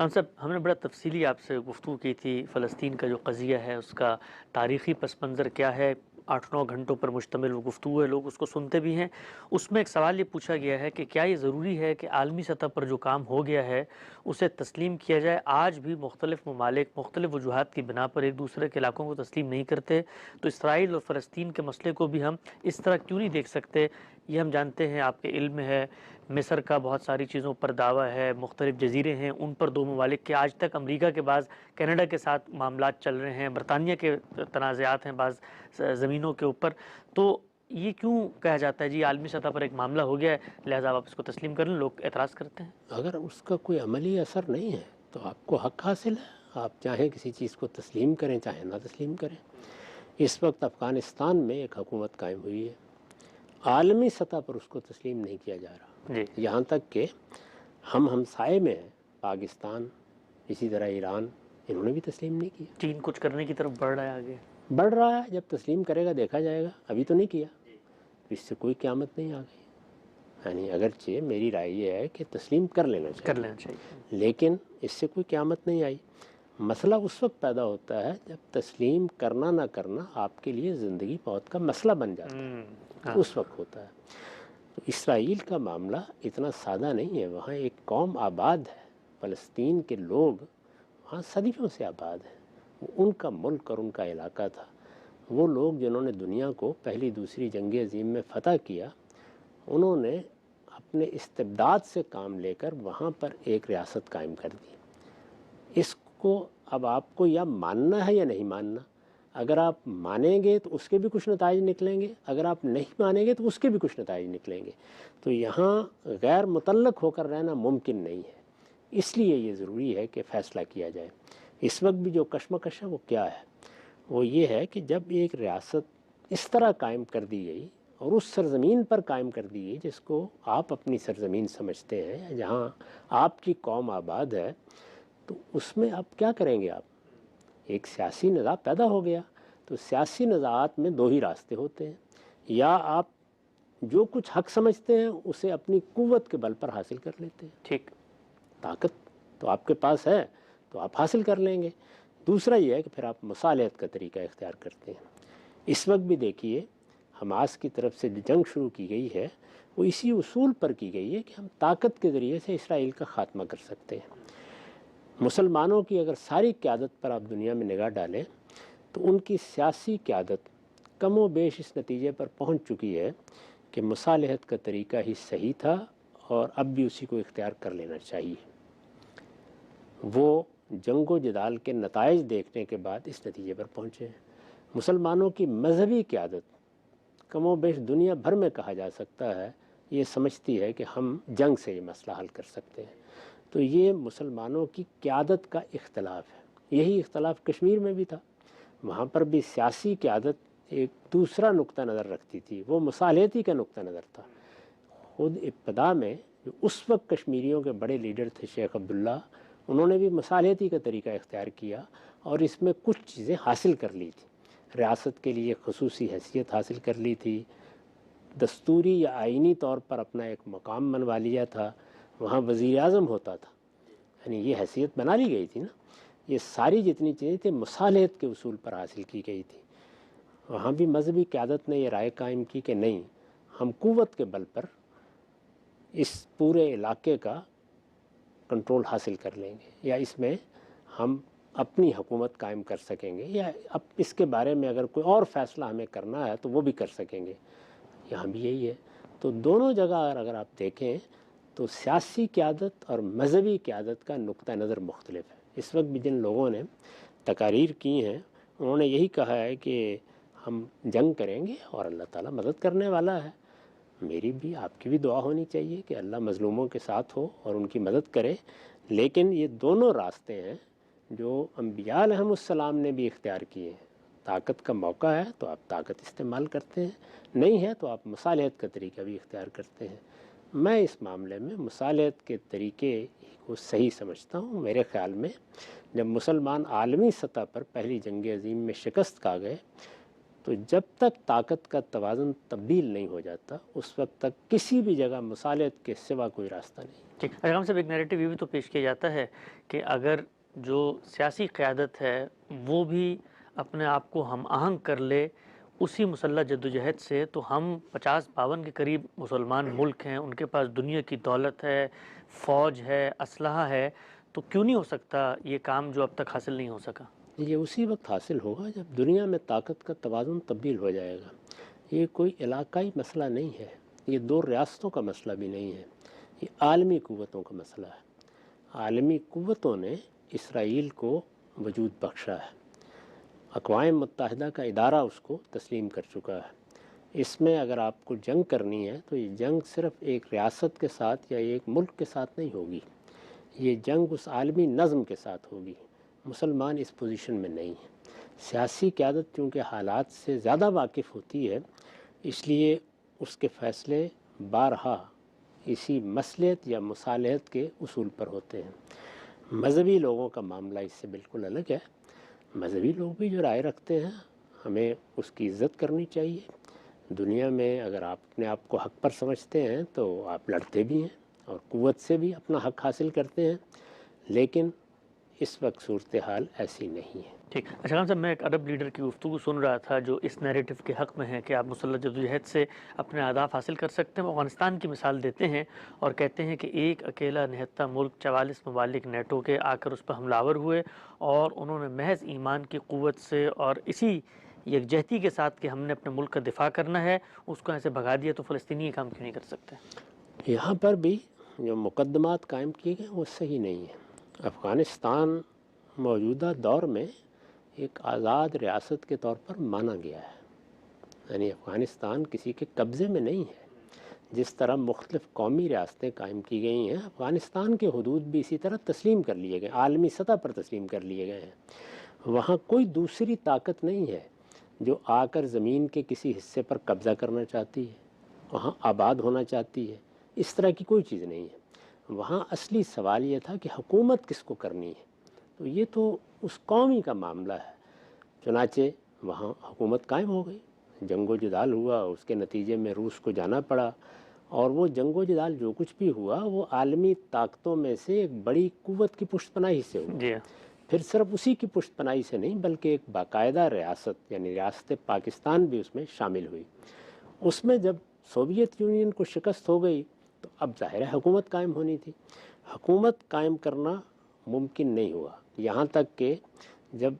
ہم صاحب ہم نے بڑا تفصیلی آپ سے گفتگو کی تھی، فلسطین کا جو قضیہ ہے اس کا تاریخی پس منظر کیا ہے، 8-9 گھنٹوں پر مشتمل وہ گفتگو ہے، لوگ اس کو سنتے بھی ہیں۔ اس میں ایک سوال یہ پوچھا گیا ہے کہ کیا یہ ضروری ہے کہ عالمی سطح پر جو کام ہو گیا ہے اسے تسلیم کیا جائے؟ آج بھی مختلف ممالک مختلف وجوہات کی بنا پر ایک دوسرے کے علاقوں کو تسلیم نہیں کرتے، تو اسرائیل اور فلسطین کے مسئلے کو بھی ہم اس طرح کیوں نہیں دیکھ سکتے؟ یہ ہم جانتے ہیں، آپ کے علم میں ہے، مصر کا بہت ساری چیزوں پر دعویٰ ہے، مختلف جزیرے ہیں ان پر دو ممالک کے، آج تک امریکہ کے بعض کینیڈا کے ساتھ معاملات چل رہے ہیں، برطانیہ کے تنازعات ہیں بعض زمینوں کے اوپر۔ تو یہ کیوں کہا جاتا ہے جی عالمی سطح پر ایک معاملہ ہو گیا ہے لہذا آپ اس کو تسلیم کر لیں؟ لوگ اعتراض کرتے ہیں۔ اگر اس کا کوئی عملی اثر نہیں ہے تو آپ کو حق حاصل ہے، آپ چاہیں کسی چیز کو تسلیم کریں چاہے نہ تسلیم کریں۔ اس وقت افغانستان میں ایک حکومت قائم ہوئی ہے، عالمی سطح پر اس کو تسلیم نہیں کیا جا رہا، جی یہاں تک کہ ہم ہمسائے میں ہیں، پاکستان، اسی طرح ایران، انہوں نے بھی تسلیم نہیں کیا۔ چین کچھ کرنے کی طرف بڑھ رہا ہے آگے۔ بڑھ رہا ہے، جب تسلیم کرے گا دیکھا جائے گا، ابھی تو نہیں کیا، اس سے کوئی قیامت نہیں آ گئی۔ یعنی اگرچہ میری رائے یہ ہے کہ تسلیم کر لینا کر چاہیے، لینا چاہیے۔ لیکن اس سے کوئی قیامت نہیں آئی۔ مسئلہ اس وقت پیدا ہوتا ہے جب تسلیم کرنا نہ کرنا آپ کے لیے زندگی موت کا مسئلہ بن جاتا ہے، ہاں تو اس وقت ہوتا ہے۔ تو اسرائیل کا معاملہ اتنا سادہ نہیں ہے، وہاں ایک قوم آباد ہے، فلسطین کے لوگ وہاں صدیوں سے آباد ہیں، وہ ان کا ملک اور ان کا علاقہ تھا۔ وہ لوگ جنہوں نے دنیا کو پہلی دوسری جنگ عظیم میں فتح کیا، انہوں نے اپنے استبداد سے کام لے کر وہاں پر ایک ریاست قائم کر دی۔ اس کو اب آپ کو یا ماننا ہے یا نہیں ماننا۔ اگر آپ مانیں گے تو اس کے بھی کچھ نتائج نکلیں گے، اگر آپ نہیں مانیں گے تو اس کے بھی کچھ نتائج نکلیں گے۔ تو یہاں غیر متعلق ہو کر رہنا ممکن نہیں ہے، اس لیے یہ ضروری ہے کہ فیصلہ کیا جائے۔ اس وقت بھی جو کشمکش ہے وہ کیا ہے؟ وہ یہ ہے کہ جب ایک ریاست اس طرح قائم کر دی گئی اور اس سرزمین پر قائم کر دی گئی جس کو آپ اپنی سرزمین سمجھتے ہیں، جہاں آپ کی قوم آباد ہے، تو اس میں آپ کیا کریں گے؟ آپ ایک سیاسی نزاع پیدا ہو گیا۔ تو سیاسی نزاعات میں دو ہی راستے ہوتے ہیں، یا آپ جو کچھ حق سمجھتے ہیں اسے اپنی قوت کے بل پر حاصل کر لیتے ہیں، ٹھیک۔ طاقت تو آپ کے پاس ہے تو آپ حاصل کر لیں گے۔ دوسرا یہ ہے کہ پھر آپ مصالحت کا طریقہ اختیار کرتے ہیں۔ اس وقت بھی دیکھیے حماس کی طرف سے جو جنگ شروع کی گئی ہے وہ اسی اصول پر کی گئی ہے کہ ہم طاقت کے ذریعے سے اسرائیل کا خاتمہ کر سکتے ہیں۔ مسلمانوں کی اگر ساری قیادت پر آپ دنیا میں نگاہ ڈالیں تو ان کی سیاسی قیادت کم و بیش اس نتیجے پر پہنچ چکی ہے کہ مصالحت کا طریقہ ہی صحیح تھا اور اب بھی اسی کو اختیار کر لینا چاہیے۔ وہ جنگ و جدال کے نتائج دیکھنے کے بعد اس نتیجے پر پہنچے ہیں۔ مسلمانوں کی مذہبی قیادت کم و بیش دنیا بھر میں کہا جا سکتا ہے یہ سمجھتی ہے کہ ہم جنگ سے یہ مسئلہ حل کر سکتے ہیں۔ تو یہ مسلمانوں کی قیادت کا اختلاف ہے۔ یہی اختلاف کشمیر میں بھی تھا، وہاں پر بھی سیاسی قیادت ایک دوسرا نقطہ نظر رکھتی تھی، وہ مصالحتی کا نقطہ نظر تھا۔ خود ابتدا میں جو اس وقت کشمیریوں کے بڑے لیڈر تھے شیخ عبداللہ، انہوں نے بھی مصالحتی کا طریقہ اختیار کیا اور اس میں کچھ چیزیں حاصل کر لی تھی۔ ریاست کے لیے خصوصی حیثیت حاصل کر لی تھی، دستوری یا آئینی طور پر اپنا ایک مقام بنوا لیا تھا، وہاں وزیر اعظم ہوتا تھا، یعنی یہ حیثیت بنا لی گئی تھی نا۔ یہ ساری جتنی چیزیں تھیں مصالحت کے اصول پر حاصل کی گئی تھی۔ وہاں بھی مذہبی قیادت نے یہ رائے قائم کی کہ نہیں، ہم قوت کے بل پر اس پورے علاقے کا کنٹرول حاصل کر لیں گے، یا اس میں ہم اپنی حکومت قائم کر سکیں گے، یا اب اس کے بارے میں اگر کوئی اور فیصلہ ہمیں کرنا ہے تو وہ بھی کر سکیں گے۔ یہاں بھی یہی ہے۔ تو دونوں جگہ اگر آپ دیکھیں تو سیاسی قیادت اور مذہبی قیادت کا نقطہ نظر مختلف ہے۔ اس وقت بھی جن لوگوں نے تقاریر کی ہیں انہوں نے یہی کہا ہے کہ ہم جنگ کریں گے اور اللہ تعالیٰ مدد کرنے والا ہے۔ میری بھی آپ کی بھی دعا ہونی چاہیے کہ اللہ مظلوموں کے ساتھ ہو اور ان کی مدد کرے، لیکن یہ دونوں راستے ہیں جو انبیاء علیہم السلام نے بھی اختیار کیے ہیں۔ طاقت کا موقع ہے تو آپ طاقت استعمال کرتے ہیں، نہیں ہے تو آپ مصالحت کا طریقہ بھی اختیار کرتے ہیں۔ میں اس معاملے میں مصالحت کے طریقے کو صحیح سمجھتا ہوں۔ میرے خیال میں جب مسلمان عالمی سطح پر پہلی جنگ عظیم میں شکست کھا گئے تو جب تک طاقت کا توازن تبدیل نہیں ہو جاتا اس وقت تک کسی بھی جگہ مصالحت کے سوا کوئی راستہ نہیں۔ ٹھیک، اگر ہم صاحب ایک نیریٹو یہ بھی تو پیش کیا جاتا ہے کہ اگر جو سیاسی قیادت ہے وہ بھی اپنے آپ کو ہم آہنگ کر لے اسی مسلح جدوجہد سے، تو ہم 50-52 کے قریب مسلمان ملک ہیں، ان کے پاس دنیا کی دولت ہے، فوج ہے، اسلحہ ہے، تو کیوں نہیں ہو سکتا یہ کام جو اب تک حاصل نہیں ہو سکا؟ یہ اسی وقت حاصل ہوگا جب دنیا میں طاقت کا توازن تبدیل ہو جائے گا۔ یہ کوئی علاقائی مسئلہ نہیں ہے، یہ دو ریاستوں کا مسئلہ بھی نہیں ہے، یہ عالمی قوتوں کا مسئلہ ہے۔ عالمی قوتوں نے اسرائیل کو وجود بخشا ہے، اقوام متحدہ کا ادارہ اس کو تسلیم کر چکا ہے۔ اس میں اگر آپ کو جنگ کرنی ہے تو یہ جنگ صرف ایک ریاست کے ساتھ یا ایک ملک کے ساتھ نہیں ہوگی، یہ جنگ اس عالمی نظم کے ساتھ ہوگی۔ مسلمان اس پوزیشن میں نہیں ہیں۔ سیاسی قیادت چونکہ حالات سے زیادہ واقف ہوتی ہے اس لیے اس کے فیصلے بارہا اسی مصلحت یا مصالحت کے اصول پر ہوتے ہیں۔ مذہبی لوگوں کا معاملہ اس سے بالکل الگ ہے۔ مذہبی لوگ بھی جو رائے رکھتے ہیں ہمیں اس کی عزت کرنی چاہیے۔ دنیا میں اگر آپ اپنے آپ کو حق پر سمجھتے ہیں تو آپ لڑتے بھی ہیں اور قوت سے بھی اپنا حق حاصل کرتے ہیں، لیکن اس وقت صورتحال ایسی نہیں ہے۔ ٹھیک، اچھا خان صاحب، میں ایک عرب لیڈر کی گفتگو سن رہا تھا جو اس نیریٹو کے حق میں ہے کہ آپ مسلح جدوجہد سے اپنے اہداف حاصل کر سکتے ہیں۔ وہ افغانستان کی مثال دیتے ہیں اور کہتے ہیں کہ ایک اکیلا نہتہ ملک 44 ممالک نیٹو کے آ کر اس پر حملہ آور ہوئے اور انہوں نے محض ایمان کی قوت سے اور اسی یکجہتی کے ساتھ کہ ہم نے اپنے ملک کا دفاع کرنا ہے اس کو ایسے بھگا دیا، تو فلسطینی یہ کام کیوں نہیں کر سکتے؟ یہاں پر بھی جو مقدمات قائم کیے گئے وہ صحیح نہیں ہیں۔ افغانستان موجودہ دور میں ایک آزاد ریاست کے طور پر مانا گیا ہے، یعنی افغانستان کسی کے قبضے میں نہیں ہے۔ جس طرح مختلف قومی ریاستیں قائم کی گئی ہیں، افغانستان کے حدود بھی اسی طرح تسلیم کر لیے گئے، عالمی سطح پر تسلیم کر لیے گئے ہیں۔ وہاں کوئی دوسری طاقت نہیں ہے جو آ کر زمین کے کسی حصے پر قبضہ کرنا چاہتی ہے، وہاں آباد ہونا چاہتی ہے، اس طرح کی کوئی چیز نہیں ہے۔ وہاں اصلی سوال یہ تھا کہ حکومت کس کو کرنی ہے، تو یہ تو اس قومی کا معاملہ ہے۔ چنانچہ وہاں حکومت قائم ہو گئی، جنگ و جدال ہوا، اس کے نتیجے میں روس کو جانا پڑا، اور وہ جنگ و جدال جو کچھ بھی ہوا وہ عالمی طاقتوں میں سے ایک بڑی قوت کی پشت پناہی سے ہوا۔ جی، پھر صرف اسی کی پشت پناہی سے نہیں بلکہ ایک باقاعدہ ریاست یعنی ریاست پاکستان بھی اس میں شامل ہوئی۔ اس میں جب سوویت یونین کو شکست ہو گئی تو اب ظاہر ہے حکومت قائم ہونی تھی۔ حکومت قائم کرنا ممکن نہیں ہوا، یہاں تک کہ جب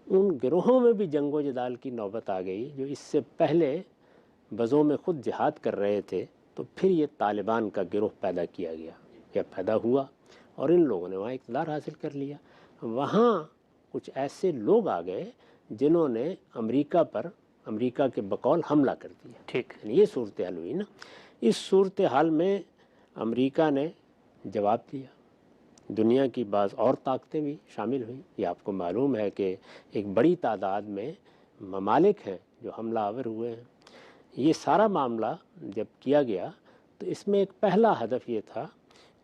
ان گروہوں میں بھی جنگ و جدال کی نوبت آ گئی جو اس سے پہلے بزوں میں خود جہاد کر رہے تھے، تو پھر یہ طالبان کا گروہ پیدا کیا گیا یا پیدا ہوا اور ان لوگوں نے وہاں اقتدار حاصل کر لیا۔ وہاں کچھ ایسے لوگ آ گئے جنہوں نے امریکہ کے بقول حملہ کر دیا۔ ٹھیک، یعنی یہ صورتحال ہوئی نا۔ اس صورتحال میں امریکہ نے جواب دیا، دنیا کی بعض اور طاقتیں بھی شامل ہوئیں۔ یہ آپ کو معلوم ہے کہ ایک بڑی تعداد میں ممالک ہیں جو حملہ آور ہوئے ہیں۔ یہ سارا معاملہ جب کیا گیا تو اس میں ایک پہلا ہدف یہ تھا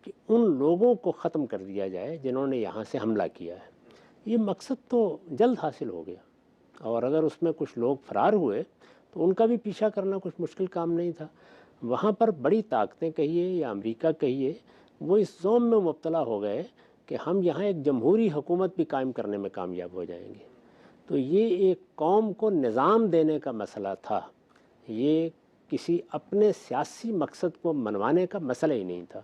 کہ ان لوگوں کو ختم کر دیا جائے جنہوں نے یہاں سے حملہ کیا ہے۔ یہ مقصد تو جلد حاصل ہو گیا، اور اگر اس میں کچھ لوگ فرار ہوئے تو ان کا بھی پیچھا کرنا کچھ مشکل کام نہیں تھا۔ وہاں پر بڑی طاقتیں کہیے یا امریکہ کہیے، وہ اس زوم میں مبتلا ہو گئے کہ ہم یہاں ایک جمہوری حکومت بھی قائم کرنے میں کامیاب ہو جائیں گے۔ تو یہ ایک قوم کو نظام دینے کا مسئلہ تھا، یہ کسی اپنے سیاسی مقصد کو منوانے کا مسئلہ ہی نہیں تھا۔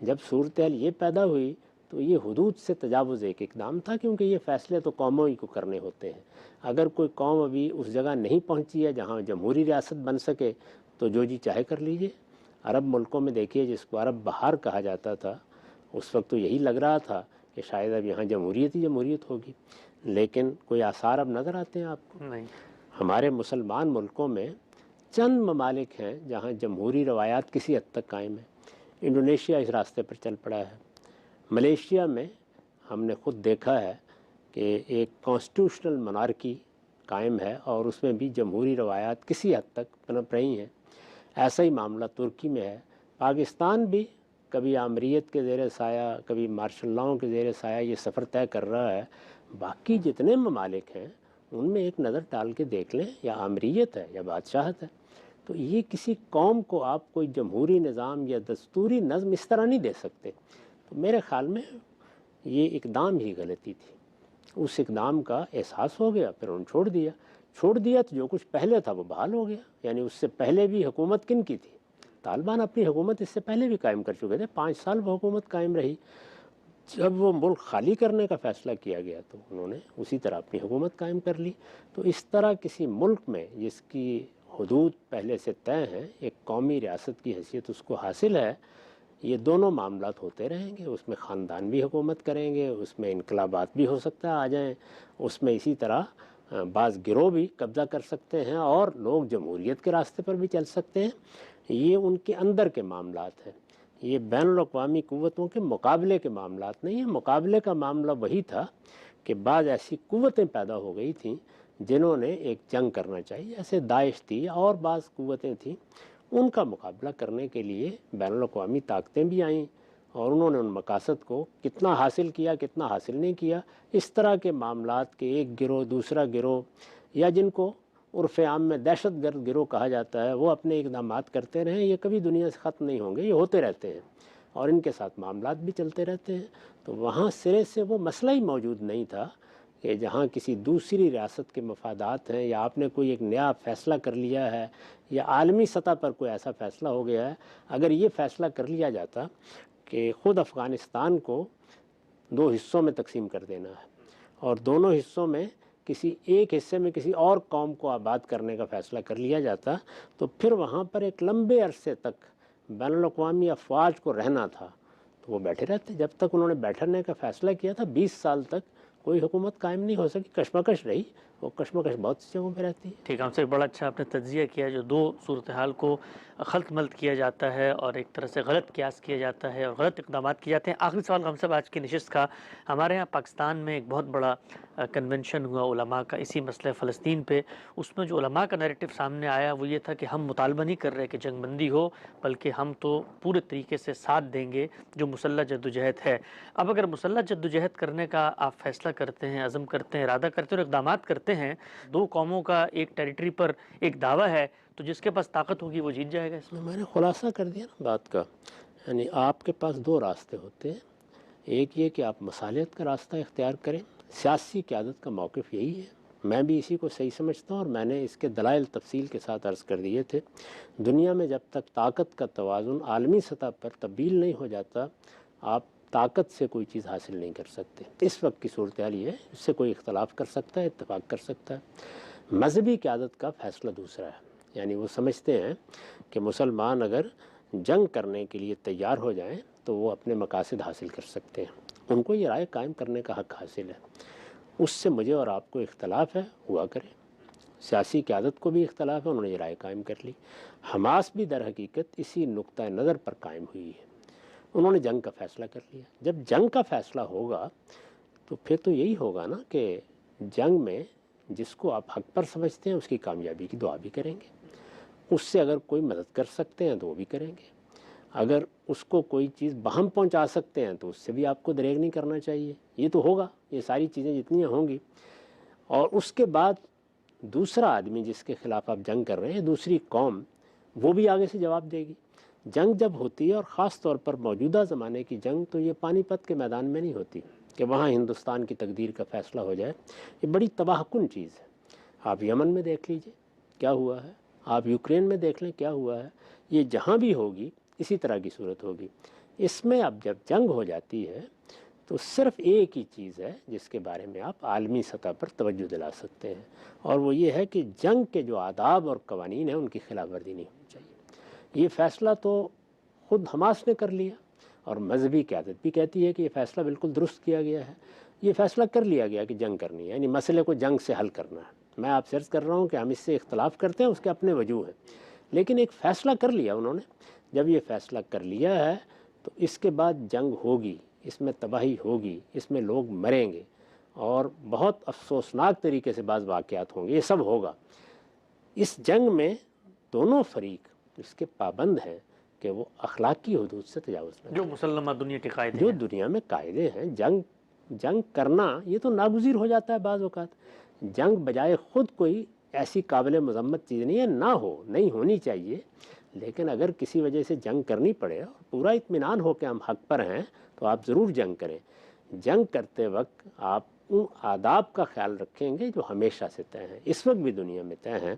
جب صورتحال یہ پیدا ہوئی تو یہ حدود سے تجاوز ایک اقدام تھا، کیونکہ یہ فیصلے تو قوموں ہی کو کرنے ہوتے ہیں۔ اگر کوئی قوم ابھی اس جگہ نہیں پہنچی ہے جہاں جمہوری ریاست بن سکے تو جو جی چاہے کر لیجئے۔ عرب ملکوں میں دیکھیے جس کو عرب بہار کہا جاتا تھا، اس وقت تو یہی لگ رہا تھا کہ شاید اب یہاں جمہوریت ہی جمہوریت ہوگی، لیکن کوئی آثار اب نظر آتے ہیں آپ کو؟ نہیں۔ ہمارے مسلمان ملکوں میں چند ممالک ہیں جہاں جمہوری روایات کسی حد تک قائم ہیں۔ انڈونیشیا اس راستے پر چل پڑا ہے۔ ملیشیا میں ہم نے خود دیکھا ہے کہ ایک کانسٹیٹیوشنل منارکی قائم ہے اور اس میں بھی جمہوری روایات کسی حد تک پنپ رہی ہیں۔ ایسا ہی معاملہ ترکی میں ہے۔ پاکستان بھی کبھی آمریت کے زیر سایہ، کبھی مارشل لاؤں کے زیر سایہ یہ سفر طے کر رہا ہے۔ باقی جتنے ممالک ہیں ان میں ایک نظر ڈال کے دیکھ لیں، یا آمریت ہے یا بادشاہت ہے۔ تو یہ کسی قوم کو آپ کوئی جمہوری نظام یا دستوری نظم اس طرح نہیں دے سکتے۔ تو میرے خیال میں یہ اقدام ہی غلطی تھی۔ اس اقدام کا احساس ہو گیا، پھر انہوں نے چھوڑ دیا تو جو کچھ پہلے تھا وہ بحال ہو گیا۔ یعنی اس سے پہلے بھی حکومت کن کی تھی؟ طالبان اپنی حکومت اس سے پہلے بھی قائم کر چکے تھے، 5 سال وہ حکومت قائم رہی۔ جب وہ ملک خالی کرنے کا فیصلہ کیا گیا تو انہوں نے اسی طرح اپنی حکومت قائم کر لی۔ تو اس طرح کسی ملک میں جس کی حدود پہلے سے طے ہیں، ایک قومی ریاست کی حیثیت اس کو حاصل ہے، یہ دونوں معاملات ہوتے رہیں گے۔ اس میں خاندان بھی حکومت کریں گے، اس میں انقلابات بھی ہو سکتا ہے آ جائیں، اس میں اسی طرح بعض گروہ بھی قبضہ کر سکتے ہیں، اور لوگ جمہوریت کے راستے پر بھی چل سکتے ہیں۔ یہ ان کے اندر کے معاملات ہیں، یہ بین الاقوامی قوتوں کے مقابلے کے معاملات نہیں ہیں۔ مقابلے کا معاملہ وہی تھا کہ بعض ایسی قوتیں پیدا ہو گئی تھیں جنہوں نے ایک جنگ کرنا چاہیے، جیسے داعش تھی اور بعض قوتیں تھیں، ان کا مقابلہ کرنے کے لیے بین الاقوامی طاقتیں بھی آئیں، اور انہوں نے ان مقاصد کو کتنا حاصل کیا کتنا حاصل نہیں کیا، اس طرح کے معاملات کے ایک گروہ دوسرا گروہ، یا جن کو عرف عام میں دہشت گرد گروہ کہا جاتا ہے، وہ اپنے اقدامات کرتے رہیں، یہ کبھی دنیا سے ختم نہیں ہوں گے، یہ ہوتے رہتے ہیں اور ان کے ساتھ معاملات بھی چلتے رہتے ہیں۔ تو وہاں سرے سے وہ مسئلہ ہی موجود نہیں تھا کہ جہاں کسی دوسری ریاست کے مفادات ہیں، یا آپ نے کوئی ایک نیا فیصلہ کر لیا ہے، یا عالمی سطح پر کوئی ایسا فیصلہ ہو گیا ہے۔ اگر یہ فیصلہ کر لیا جاتا کہ خود افغانستان کو 2 حصوں میں تقسیم کر دینا ہے، اور دونوں حصوں میں کسی ایک حصے میں کسی اور قوم کو آباد کرنے کا فیصلہ کر لیا جاتا، تو پھر وہاں پر ایک لمبے عرصے تک بین الاقوامی افواج کو رہنا تھا، تو وہ بیٹھے رہتے۔ جب تک انہوں نے بیٹھنے کا فیصلہ کیا تھا، 20 سال تک کوئی حکومت قائم نہیں ہو سکی، کشمکش رہی۔ وہ کشمکش بہت سی جگہوں پہ رہتی ہے۔ ٹھیک ہے، ہم سے بڑا اچھا آپ نے تجزیہ کیا، جو دو صورتحال کو خلط ملط کیا جاتا ہے اور ایک طرح سے غلط قیاس کیا جاتا ہے اور غلط اقدامات کیے جاتے ہیں۔ آخری سوال ہم سب آج کی نشست کا، ہمارے ہاں پاکستان میں ایک بہت بڑا کنونشن ہوا علماء کا اسی مسئلہ فلسطین پہ۔ اس میں جو علماء کا نیریٹو سامنے آیا وہ یہ تھا کہ ہم مطالبہ نہیں کر رہے کہ جنگ بندی ہو، بلکہ ہم تو پورے طریقے سے ساتھ دیں گے جو مسلح جدوجہد ہے۔ اب اگر مسلح جدوجہد کرنے کا آپ فیصلہ کرتے ہیں، عزم کرتے ہیں، ارادہ کرتے ہیں اور اقدامات کرتے ہیں، دو قوموں کا ایک ٹیریٹری پر ایک دعویٰ ہے، تو جس کے پاس طاقت ہوگی وہ جیت جائے گا۔ اس میں نے خلاصہ کر دیا نا بات کا، یعنی آپ کے پاس 2 راستے ہوتے ہیں۔ ایک یہ کہ آپ مصالحت کا راستہ اختیار کریں، سیاسی قیادت کا موقف یہی ہے، میں بھی اسی کو صحیح سمجھتا ہوں، اور میں نے اس کے دلائل تفصیل کے ساتھ عرض کر دیے تھے۔ دنیا میں جب تک طاقت کا توازن عالمی سطح پر تبدیل نہیں ہو جاتا، آپ طاقت سے کوئی چیز حاصل نہیں کر سکتے۔ اس وقت کی صورتحال یہ ہے، اس سے کوئی اختلاف کر سکتا ہے، اتفاق کر سکتا ہے۔ مذہبی قیادت کا فیصلہ دوسرا ہے، یعنی وہ سمجھتے ہیں کہ مسلمان اگر جنگ کرنے کے لیے تیار ہو جائیں تو وہ اپنے مقاصد حاصل کر سکتے ہیں، ان کو یہ رائے قائم کرنے کا حق حاصل ہے۔ اس سے مجھے اور آپ کو اختلاف ہے، ہوا کرے۔ سیاسی قیادت کو بھی اختلاف ہے، انہوں نے یہ رائے قائم کر لی۔ حماس بھی در حقیقت اسی نقطۂ نظر پر قائم ہوئی ہے، انہوں نے جنگ کا فیصلہ کر لیا۔ جب جنگ کا فیصلہ ہوگا تو پھر تو یہی ہوگا نا کہ جنگ میں جس کو آپ حق پر سمجھتے ہیں اس کی کامیابی کی دعا بھی کریں گے، اس سے اگر کوئی مدد کر سکتے ہیں تو وہ بھی کریں گے، اگر اس کو کوئی چیز بہم پہنچا سکتے ہیں تو اس سے بھی آپ کو دریغ نہیں کرنا چاہیے۔ یہ تو ہوگا، یہ ساری چیزیں جتنی ہوں گی۔ اور اس کے بعد دوسرا آدمی جس کے خلاف آپ جنگ کر رہے ہیں، دوسری قوم، وہ بھی آگے سے جواب دے گی۔ جنگ جب ہوتی ہے، اور خاص طور پر موجودہ زمانے کی جنگ، تو یہ پانی پت کے میدان میں نہیں ہوتی کہ وہاں ہندوستان کی تقدیر کا فیصلہ ہو جائے، یہ بڑی تباہ کن چیز ہے۔ آپ یمن میں دیکھ لیجئے کیا ہوا ہے، آپ یوکرین میں دیکھ لیں کیا ہوا ہے، یہ جہاں بھی ہوگی اسی طرح کی صورت ہوگی۔ اس میں اب جب جنگ ہو جاتی ہے تو صرف ایک ہی چیز ہے جس کے بارے میں آپ عالمی سطح پر توجہ دلا سکتے ہیں، اور وہ یہ ہے کہ جنگ کے جو آداب اور قوانین ہیں ان کی خلاف ورزی نہیں ہونی چاہیے۔ یہ فیصلہ تو خود حماس نے کر لیا، اور مذہبی قیادت بھی کہتی ہے کہ یہ فیصلہ بالکل درست کیا گیا ہے۔ یہ فیصلہ کر لیا گیا کہ جنگ کرنی ہے، یعنی مسئلے کو جنگ سے حل کرنا ہے۔ میں آپ سے عرض کر رہا ہوں کہ ہم اس سے اختلاف کرتے ہیں، اس کے اپنے وجوہ ہیں، لیکن ایک فیصلہ کر لیا انہوں نے۔ جب یہ فیصلہ کر لیا ہے تو اس کے بعد جنگ ہوگی، اس میں تباہی ہوگی، اس میں لوگ مریں گے، اور بہت افسوسناک طریقے سے بعض واقعات ہوں گے، یہ سب ہوگا۔ اس جنگ میں دونوں فریق اس کے پابند ہیں کہ وہ اخلاقی حدود سے تجاوز نہ کریں، جو مسلمہ دنیا کے قاعدے جو ہیں۔ دنیا میں قاعدے ہیں۔ جنگ کرنا یہ تو ناگزیر ہو جاتا ہے بعض اوقات، جنگ بجائے خود کوئی ایسی قابل مذمت چیز نہیں ہے، نہ ہو، نہیں ہونی چاہیے، لیکن اگر کسی وجہ سے جنگ کرنی پڑے اور پورا اطمینان ہو کہ ہم حق پر ہیں تو آپ ضرور جنگ کریں۔ جنگ کرتے وقت آپ ان آداب کا خیال رکھیں گے جو ہمیشہ سے طے ہیں، اس وقت بھی دنیا میں طے ہیں۔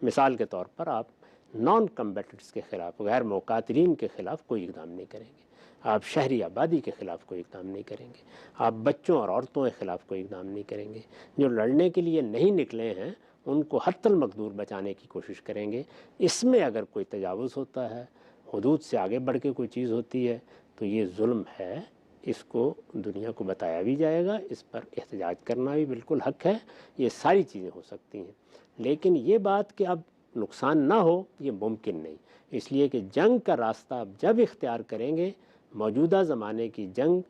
مثال کے طور پر آپ نان کمبیٹنٹس کے خلاف، غیر مقاتلین کے خلاف کوئی اقدام نہیں کریں گے، آپ شہری آبادی کے خلاف کوئی اقدام نہیں کریں گے، آپ بچوں اور عورتوں کے خلاف کوئی اقدام نہیں کریں گے، جو لڑنے کے لیے نہیں نکلے ہیں ان کو حتی المقدور بچانے کی کوشش کریں گے۔ اس میں اگر کوئی تجاوز ہوتا ہے، حدود سے آگے بڑھ کے کوئی چیز ہوتی ہے تو یہ ظلم ہے، اس کو دنیا کو بتایا بھی جائے گا، اس پر احتجاج کرنا بھی بالکل حق ہے، یہ ساری چیزیں ہو سکتی ہیں۔ لیکن یہ بات کہ اب نقصان نہ ہو یہ ممکن نہیں، اس لیے کہ جنگ کا راستہ اب جب اختیار کریں گے، موجودہ زمانے کی جنگ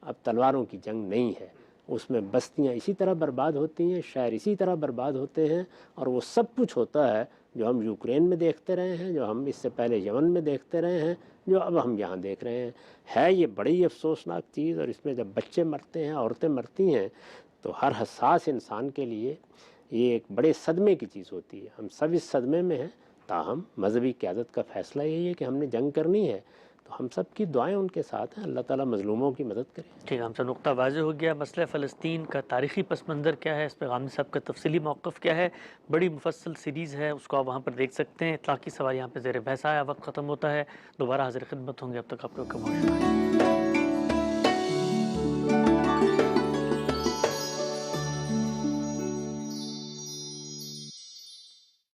اب تلواروں کی جنگ نہیں ہے، اس میں بستیاں اسی طرح برباد ہوتی ہیں، شہر اسی طرح برباد ہوتے ہیں، اور وہ سب کچھ ہوتا ہے جو ہم یوکرین میں دیکھتے رہے ہیں، جو ہم اس سے پہلے یمن میں دیکھتے رہے ہیں، جو اب ہم یہاں دیکھ رہے ہیں۔ ہے یہ بڑی افسوسناک چیز، اور اس میں جب بچے مرتے ہیں، عورتیں مرتی ہیں، تو ہر حساس انسان کے لیے یہ ایک بڑے صدمے کی چیز ہوتی ہے۔ ہم سب اس صدمے میں ہیں، تاہم مذہبی قیادت کا فیصلہ یہی ہے کہ ہم نے جنگ کرنی ہے، تو ہم سب کی دعائیں ان کے ساتھ ہیں، اللہ تعالیٰ مظلوموں کی مدد کرے۔ ٹھیک ہے، ہم سے نقطہ واضح ہو گیا۔ مسئلہ فلسطین کا تاریخی پس منظر کیا ہے، اس پہ غامدی صاحب کا تفصیلی موقف کیا ہے، بڑی مفصل سیریز ہے، اس کو آپ وہاں پر دیکھ سکتے ہیں۔ اطلاقی سوال یہاں پہ زیر بحث آیا، وقت ختم ہوتا ہے، دوبارہ حاضر خدمت ہوں گے، اب تک آپ کو بہت شکریہ۔